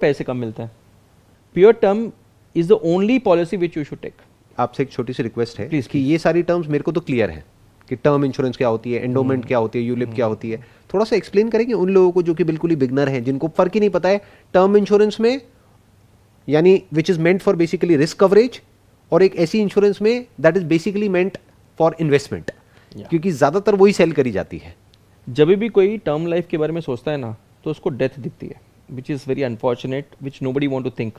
पैसे कम मिलते हैं. Pure term is the only policy which you should take. आपसे एक छोटी सी रिक्वेस्ट है Please, कि ये सारी टर्म्स मेरे को तो क्लियर है कि टर्म इंश्योरेंस क्या होती है, एंडोमेंट क्या होती है, यूलिप क्या होती है. थोड़ा सा एक्सप्लेन करेंगे उन लोगों को जो कि बिल्कुल ही बिगनर हैं, जिनको फर्क ही नहीं पता है टर्म इंश्योरेंस में, यानी which is meant for basically risk coverage, और एक ऐसी इंश्योरेंस में that is basically meant for investment, क्योंकि ज्यादातर वही सेल करी जाती है. जब भी कोई टर्म लाइफ के बारे में सोचता है ना, तो उसको डेथ दिखती है, which is very unfortunate, which nobody want to think.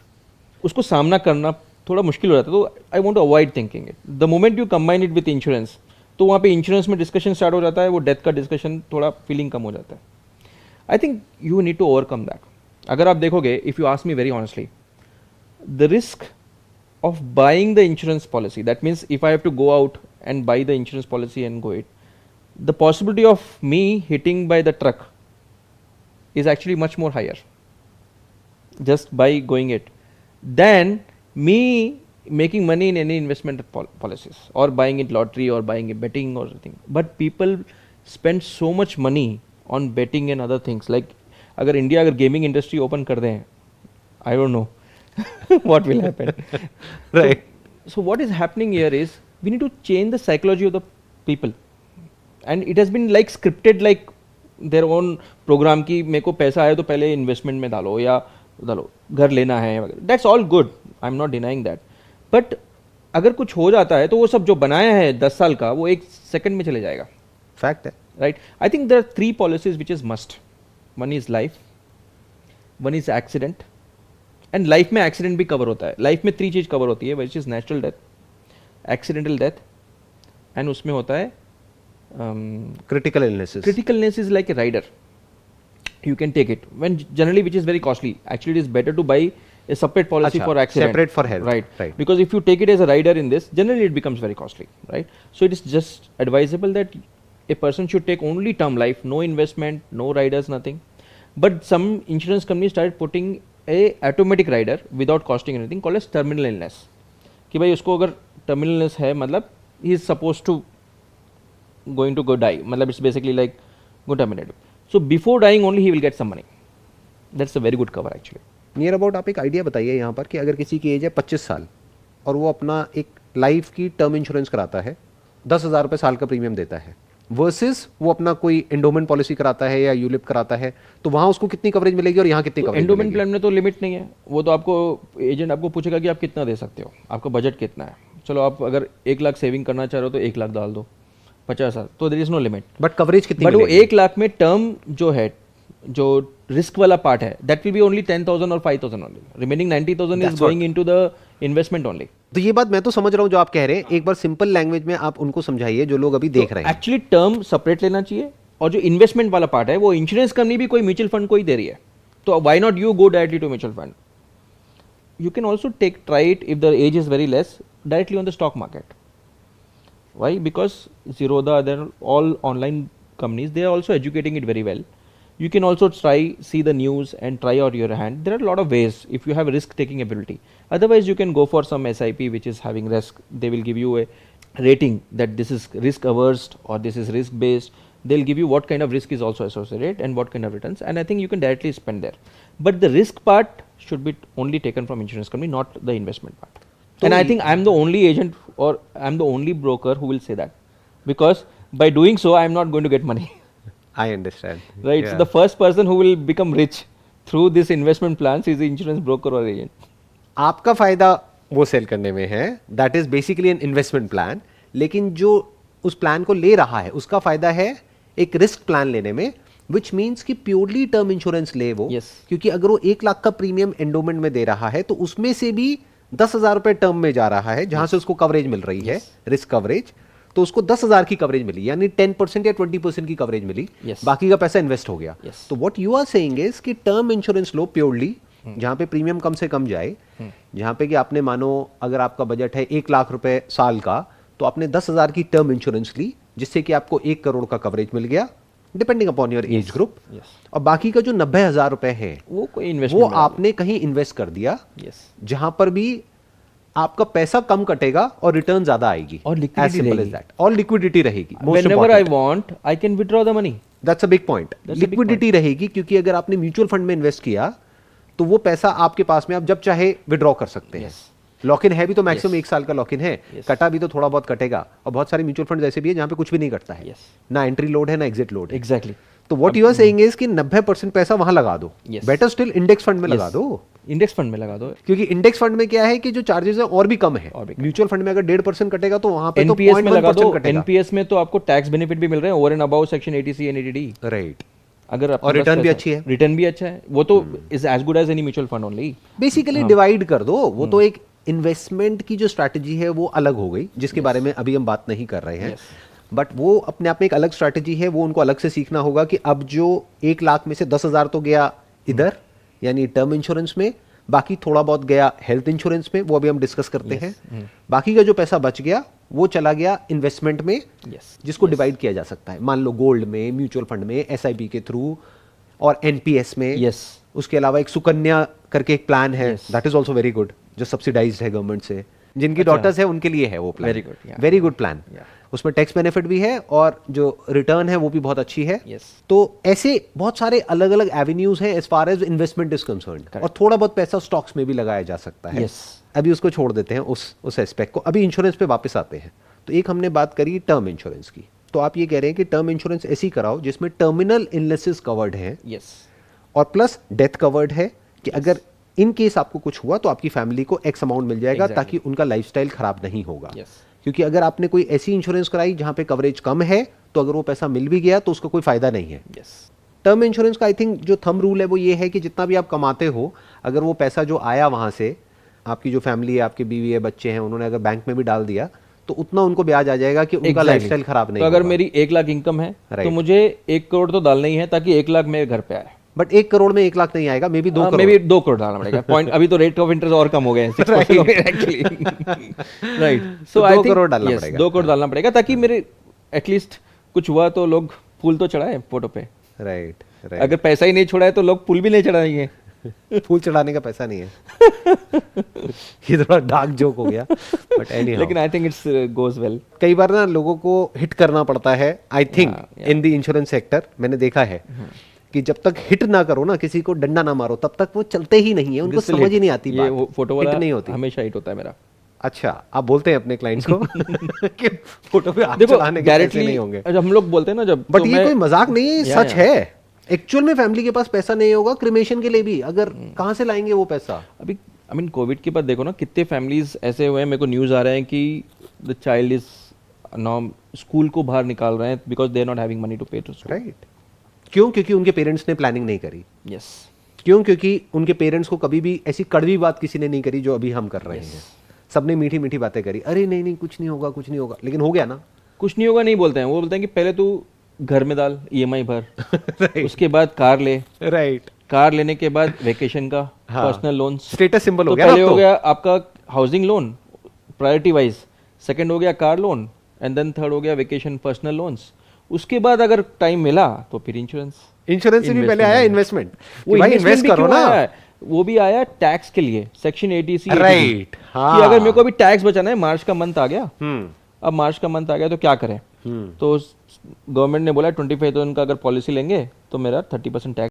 उसको सामना करना थोड़ा मुश्किल हो जाता है, तो I want to avoid thinking it. The moment you combine it with insurance, तो वहाँ पे इंश्योरेंस में डिस्कशन स्टार्ट हो जाता है, वो डेथ का डिस्कशन थोड़ा फीलिंग कम हो जाता है. I think you need to overcome that. अगर आप देखोगे, if you ask me very honestly, the risk of buying the insurance policy, that means if I have to go out and buy the insurance policy and go it, the possibility of me hitting by the truck is actually much more higher just by going it than me making money in any investment policies or buying it lottery or buying it betting or something. But people spend so much money on betting and other things. Like अगर India अगर gaming industry open कर दें, I don't know what will happen. Right. So what is happening here is we need to change the psychology of the people, and it has been like scripted, like their own program की मेरे को पैसा आया तो पहले investment में डालो या डालो, घर लेना है, that's all good, I'm not denying that. But अगर कुछ हो जाता है तो वो सब जो बनाया है 10 साल का, वो एक सेकंड में चले जाएगा. फैक्ट है. Right? I think there are 3 policies which is must. One is life, one is accident, and life में एक्सीडेंट भी कवर होता है. लाइफ में 3 चीज़ कवर होती है, which is natural death, accidental death, and उसमें होता है critical illnesses. Critical illness is like a rider, you can take it when generally which is very costly. Actually it is better to buy a separate policy for accident, separate for health, right? Because if you take it as a rider in this, generally it becomes very costly, right? So it is just advisable that a person should take only term life, no investment, no riders, nothing. But some insurance companies started putting a automatic rider without costing anything called as terminal illness. कि भाई उसको अगर terminal illness है, मतलब he is supposed to going to go die, मतलब it's basically like go terminated. So before dying only he will get some money. That's a very good cover actually. Near about आप एक idea बताइए यहाँ पर कि अगर किसी की एज है 25 साल और वो अपना एक लाइफ की टर्म इंश्योरेंस कराता है, 10,000 रुपये साल का प्रीमियम देता है, वर्सेस वो अपना कोई एंडोमेंट पॉलिसी कराता है या यूलिप कराता है, तो वहाँ उसको कितनी कवरेज मिलेगी और यहाँ कितनी कवरेज? एंडोमेंट प्लान में तो लिमिट नहीं है, वो तो आपको एजेंट आपको पूछेगा कि आप कितना दे सकते हो, आपका बजट कितना है. चलो आप अगर 1 लाख सेविंग करना चाह रहे हो तो 1 लाख डाल दो, 50,000, तो there is no limit. But coverage कितनी? बट वो 1 लाख में टर्म जो है, जो रिस्क वाला पार्ट है, दैट विल बी ओनली 10,000 और 5,000 only. Remaining 90,000 is going into the investment only. तो ये बात मैं तो समझ रहा हूँ जो आप कह रहे हैं, एक बार सिंपल लैंग्वेज में आप उनको समझाइए जो लोग अभी देख रहे हैं. एक्चुअली टर्म सेपरेट लेना चाहिए, और जो इन्वेस्टमेंट वाला पार्ट है वो इंश्योरेंस कंपनी भी कोई म्यूचुअल फंड को ही दे रही है, तो why not you go directly to mutual fund. You can also try it if the age is very less directly on the stock market. Why? Because Zerodha, they're all online companies, they are also educating it very well. You can also see the news and try out your hand. There are a lot of ways if you have a risk taking ability. Otherwise you can go for some SIP which is having risk. They will give you a rating that this is risk averse or this is risk based. They'll give you what kind of risk is also associated and what kind of returns, and I think you can directly spend there. But the risk part should be only taken from insurance company, not the investment part. And I think I'm the only agent or I'm the only broker who will say that, because by doing so I'm not going to get money. I understand. Right. Yeah. So the first person who will become rich through this investment plans is the insurance broker or agent. आपका फायदा वो cell करने में है, that is basically an investment plan. लेकिन जो उस plan को ले रहा है उसका फायदा है एक रिस्क प्लान लेने में, which means कि प्योरली टर्म इंश्योरेंस ले वो. Yes. क्योंकि अगर वो 1 लाख का प्रीमियम एंडोमेंट में दे रहा है तो उसमें से भी 10,000 रुपए टर्म में जा रहा है, जहां से उसको कवरेज मिल रही है, रिस्क कवरेज, तो उसको 10,000 की कवरेज मिली, यानी 10% या 20% की कवरेज मिली. बाकी का पैसा इन्वेस्ट हो गया. तो what you are saying is कि टर्म इंश्योरेंस लो प्योरली, जहां पे प्रीमियम कम से कम जाए, जहां पे कि आपने मानो अगर आपका बजट है 1 लाख रुपए साल का, तो आपने 10,000 की टर्म इंश्योरेंस ली, जिससे कि आपको 1 करोड़ का कवरेज मिल गया, depending upon your age group. और बाकी का जो 90,000 रुपए है वो कोई इन्वेस्टमेंट, वो आपने कहीं इन्वेस्ट कर दिया, जहां पर भी आपका पैसा कम कटेगा और रिटर्न ज्यादा आएगी, और लिक्विडिटी रहेगी. Whenever I want, I can withdraw the money. That's a big point. Liquidity रहेगी, क्योंकि अगर आपने म्यूचुअल फंड में इन्वेस्ट किया तो वो पैसा आपके पास में आप जब चाहे विड्रॉ कर सकते हैं। लॉक इन है भी तो मैक्सिमम 1 साल का लॉक इन है, कटा भी तो थोड़ा बहुत कटेगा। और बहुत सारे म्यूचुअल फंड ऐसे भी है जहां पे कुछ भी नहीं कटता है, ना एंट्री लोड है ना एग्जिट लोड है। एग्जैक्टली। तो what you are saying is कि 90% पैसा वहां लगा दो, बेटर स्टिल इंडेक्स फंड में लगा दो। इंडेक्स फंड में लगा दो, क्योंकि इंडेक्स फंड में क्या है कि जो चार्जेस है और भी कम है। म्यूचुअल फंड में अगर 1.5% कटेगा तो वहां पे तो एनपीएस में लगा दो। 0.1% कटेगा। एनपीएस में तो आपको टैक्स बेनिफिट भी मिल रहे हैं over and about section 80C Ndidi. Right. अगर और रिटर्न भी अच्छी है। रिटर्न भी अच्छा है, वो तो is as good as any mutual fund only. Basically divide कर दो, वो तो एक इन्वेस्टमेंट की जो स्ट्रैटेजी है वो अलग हो गई, जिसके बारे में अभी हम बात नहीं कर रहे हैं। बट वो अपने आप में एक अलग स्ट्रैटेजी है, वो उनको अलग से सीखना होगा कि अब जो 1 लाख में से 10,000 तो गया इधर यानी टर्म इंश्योरेंस में, बाकी थोड़ा बहुत गया हेल्थ इंश्योरेंस में, वो अभी हम डिस्कस करते हैं। बाकी का जो पैसा बच गया वो चला गया इन्वेस्टमेंट में, जिसको डिवाइड किया जा सकता है। मान लो गोल्ड में, म्यूचुअल फंड में, एसआईपी के थ्रू और एनपीएस में। उसके अलावा एक सुकन्या करके एक प्लान है, that is also very good, जो सब्सिडाइज्ड है गवर्नमेंट से। जिनकी डॉटर्स है उनके लिए है वो प्लान, वेरी गुड प्लान। उसमें टैक्स बेनिफिट भी है और जो रिटर्न है वो भी बहुत अच्छी है। तो ऐसे बहुत सारे अलग अलग एवेन्यूज हैं as far as investment is concerned. और थोड़ा बहुत पैसा स्टॉक्स में भी लगाया जा सकता है। अभी उसको छोड़ देते हैं उस एस्पेक्ट को, अभी इंश्योरेंस पे वापस आते हैं। तो एक हमने बात करी टर्म इंश्योरेंस की, तो आप ये कह रहे हैं कि टर्म इंश्योरेंस ऐसी कराओ जिसमें टर्मिनल इलनेसेस कवर्ड है और प्लस डेथ कवर्ड है, कि अगर इन केस आपको कुछ हुआ तो आपकी फैमिली को एक्स अमाउंट मिल जाएगा, ताकि उनका लाइफस्टाइल खराब नहीं होगा। क्योंकि अगर आपने कोई ऐसी इंश्योरेंस कराई जहां पे कवरेज कम है, तो अगर वो पैसा मिल भी गया तो उसका कोई फायदा नहीं है। टर्म इंश्योरेंस का आई थिंक जो थंब रूल है वो ये है कि जितना भी आप कमाते हो, अगर वो पैसा जो आया वहां से, आपकी जो फैमिली है, आपकी बीवी है, बच्चे हैं, उन्होंने अगर बैंक में भी डाल दिया तो उतना उनको ब्याज आ जाएगा कि उनका लाइफस्टाइल खराब नहीं होगा। तो अगर मेरी 1 लाख इनकम है तो मुझे 1 करोड़ तो डालना ही है, ताकि 1 लाख मेरे घर पे आए। बट 1 करोड़ में 1 लाख नहीं आएगा, may be 2 crore. May be 2 crore डालना पड़ेगा। पॉइंट अभी तो रेट ऑफ इंटरेस्ट और कम हो गए हैं, 6% actually. Right, so I think 2 crore डालना पड़ेगा। 2 करोड़ डालना पड़ेगा, ताकि मेरे एटलीस्ट कुछ हुआ तो लोग फूल तो चढ़ाए फोटो पे। राइट। अगर पैसा ही नहीं छोड़ा है तो लोग फूल भी नहीं चढ़ाएंगे। फूल चढ़ाने का पैसा नहीं है। ये थोड़ा डार्क जोक हो गया, बट एनीहाउ, लेकिन I think it's goes well. कई बार ना लोगों को हिट करना पड़ता है, I think in the insurance sector मैंने देखा है कि जब तक हिट ना करो ना, किसी को डंडा ना मारो, तब तक वो चलते ही नहीं है, उनको समझ ही नहीं आती बात। ये फोटो वाला नहीं होती, हमेशा हिट होता है मेरा। अच्छा, आप बोलते हैं अपने क्लाइंट्स को कि फोटो पे हाथ चलाने के पैसे नहीं होंगे। जब हम लोग बोलते हैं ना, जब बट ये कोई मजाक नहीं है, सच है। एक्चुअल में फैमिली के पास पैसा नहीं होगा क्रिमेशन के लिए भी, अगर कहां से लाएंगे वो पैसा? अभी आई मीन कोविड के बाद देखो ना, कितने फैमिलीज ऐसे हुए हैं, मेरे को न्यूज आ रहे हैं कि the child is now school को बाहर निकाल रहे हैं because they are not having money to pay to school. Right. क्यों? क्योंकि उनके पेरेंट्स ने प्लानिंग नहीं करी। यस। क्यों? क्योंकि उनके पेरेंट्स को कभी भी ऐसी कड़वी बात किसी ने नहीं करी जो अभी हम कर रहे हैं। सबने मीठी मीठी बातें करी, अरे नहीं नहीं कुछ नहीं होगा, कुछ नहीं होगा, लेकिन हो गया ना। कुछ नहीं होगा नहीं बोलते हैं, वो बोलते हैं कि पहले तू घर में डाल, ईएमआई भर, उसके बाद कार ले, राइट, कार लेने के बाद वेकेशन का पर्सनल लोन, स्टेटस सिंबल हो गया। पहले हो गया आपका housing loan priority wise, second हो गया car loan, and then third हो गया वेकेशन पर्सनल लोन्स। उसके बाद अगर टाइम मिला तो फिर इंश्योरेंस से भी पहले आया इन्वेस्टमेंट। वो भाई इन्वेस्ट करो ना, वो भी आया टैक्स के लिए, सेक्शन 80C। राइट, हाँ। कि अगर मेरे को अभी टैक्स बचाना है, मार्च का मंथ आ गया, अब मार्च का मंथ आ गया तो क्या करें? तो गवर्नमेंट ने बोला 25,000 का अगर पॉलिसी लेंगे तो मेरा 30% टैक्स